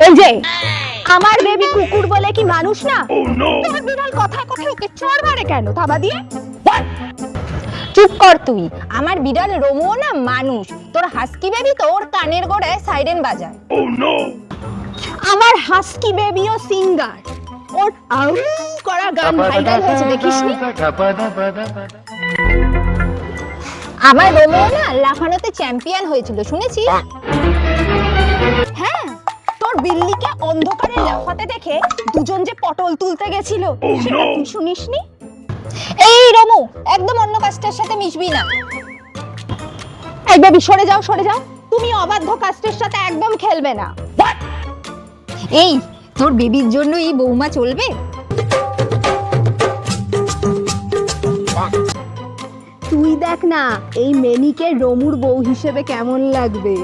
এই যে আমার বেবি কুকুর বলে কি মানুষ না? তোর বিড়াল কথায় কথায় ওকে চড় মারে কেন থাবা দিয়ে? চুপ কর তুই। আমার বিড়াল রোমো না মানুষ, তোর হাস্কি বেবি তো ওর কানের গোড়ায় সাইরেন বাজায়। আমার হাস্কি বেবিও সিঙ্গার, ওর আউ করা গান ভাইরাল হয়েছে দেখিসনি? আমার রোমো না লাফানোতে চ্যাম্পিয়ন হয়েছিল, শুনেছিস? হ্যাঁ, তোর বিল্লিকে অন্ধকারে লাফাতে দেখে দুজন যে পটল তুলতে গেছিল সেটা তুই শুনিসনি? এই রোমো, একদম অন্য কাস্টের সাথে মিশবি না। এই বেবি সরে যাও সরে যাও, তুমি অবাধ্য কাস্টের সাথে একদম খেলবে না। এই তোর বেবির জন্য এই বৌমা চলবে? তুই দেখ না এই মেনিকে রমুর বউ হিসেবে কেমন লাগবে।